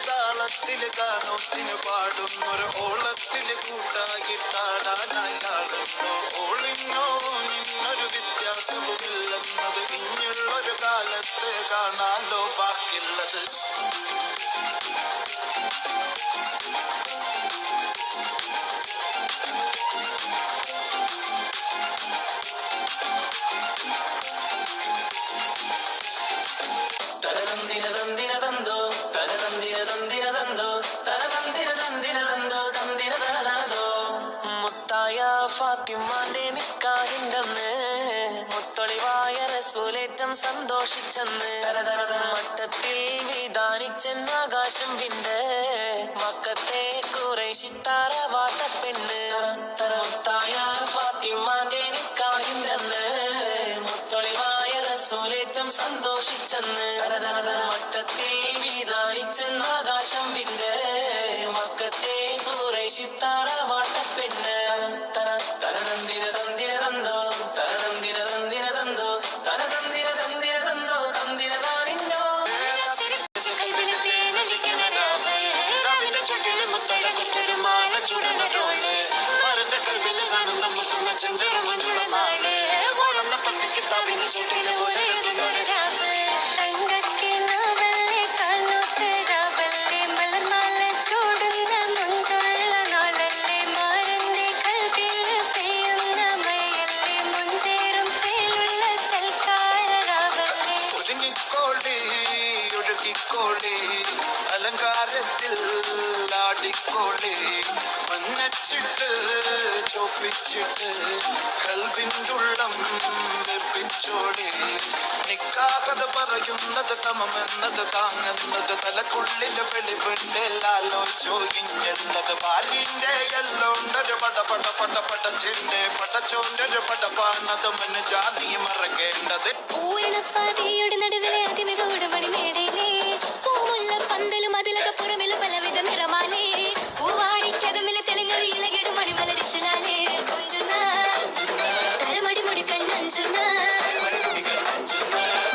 താളത്തില് ഗാനത്തിന് പാടുന്നൊരു ഓളത്തില് കൂട്ടാകിട്ടാടാനായാളുണ്ടോ? ഓളിനോ നിന്നൊരു വ്യത്യാസവുമില്ലെന്നത് ഇനിയുള്ളൊരു കാലത്ത് കാണാലോ ബാക്കിയുള്ളത്. മുത്തായ ഫാത്തിമാന്റെ നിക്കാഹിന്റന്ന് മുത്തൊളിവായ റസൂലേറ്റം സന്തോഷിച്ചെന്ന് മട്ടത്തിൽ വിധാനിച്ചെന്ന് ആകാശം വിണ്ട് മക്കത്തെ കുറേശിത്താറ വാട്ടപ്പെണ്ണ്. മുത്തായ ഫാത്തിമാന്റെ നിക്കാഹിന്റന്ന് മുത്തൊളിവായ റസൂലേറ്റം സന്തോഷിച്ചെന്ന് മട്ടത്തിൽ വിധാനിച്ചെന്ന് ആകാശം വിണ്ട് മക്കത്തെ കുറേശിത്താറ വാട്ടപ്പെണ്ണ്. തനതന്തിന തന്തിന തന്തോ തനതന്തിന തന്തിന തന്തോ തനതന്തിന തന്തിന തന്തോ തന്തിന താനിന്നോ മരന്റെ കൽവില് കാണുന്ന മുത്തുന്ന ചെഞ്ചര മഞ്ചുള്ള നാള് ഓളുന്ന പത്തിക്ക് തവിന് ചുട്ടിന് ഒരെഴുതുന്നൊരു രാവ്. അലങ്കാരത്തിൽ ആടിക്കോളെ മഞ്ഞച്ചിട്ട് ചോപ്പിച്ചിട്ട് കൽവിൻ്റുള്ളം വെപ്പിച്ചോളെ. നിക്കാഹത് പറയുന്നത് സമമെന്നത് താങ്ങുന്നത് തലക്കുള്ളില് വെളിവിണ്ടെല്ലാലോ ചോദിഞ്ഞുള്ളത് ഭാര്യന്റെ എല്ലോണ്ടൊരു പടപട പടപടച്ചിന്റെ പടച്ചോണ്ടൊരു പടപാണത് മന് ജാതി മറക്കേണ്ടത്. പൂരണപ്പാതയുടെ നടുവിലെ അതിമികോട് മണിമേടയിലേ പൂമുല്ല പന്തലും അതിലൊക്കെ പുറമില് പലവിധ നിറമാലേ പൂവാടിക്കതുമില്ല തെളിഞ്ഞൊരു ഇളകിടും മണിമലരിശലാലേ കൊഞ്ചുന്ന തരമടിമുടി കണ്ണഞ്ചുന്ന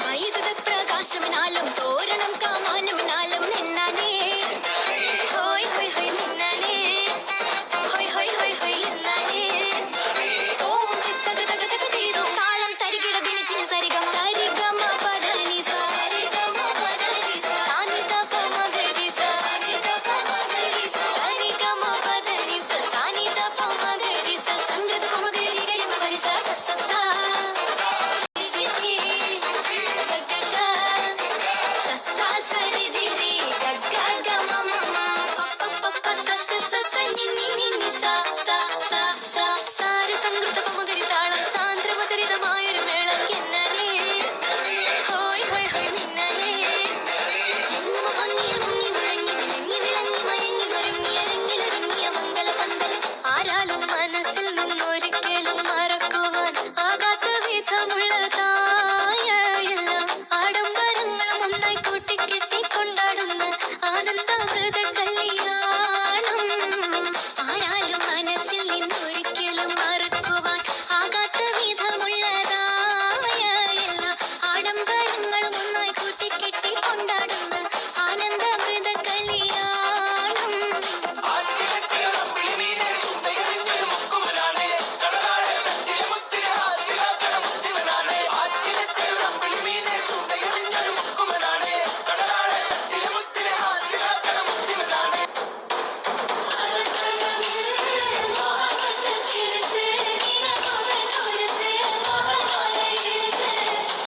വൈദ്യുത പ്രകാശമിനാലും തോരണം കാമാനമിനാലും നിന്നാനേ ഹോയ് ഹോയ് ഹോയ് നിന്നാനേ ഹോയ് ഹോയ് ഹോയ് ഹോയ് എന്നാനേ ഓം തക തക തക തീരോ താളം തരികിട ദിനച്ചിന് സരിഗമ സരിഗമ പദനി സരിഗമ പദനി സാനിത പമഗരി സാനിത പമഗരി സരിഗമ പദനി സാനിത പമഗരി സംഗൃത പമഗരി ഗരി മഗരി സ സ സ മനസ്സിൽ നിന്നൊരിക്കലും മറക്കുവാൻ ആകാത്ത വിധമുള്ളതായ എല്ലാം ആഡംബരങ്ങളും ഒന്നായി കൂട്ടിക്കെട്ടി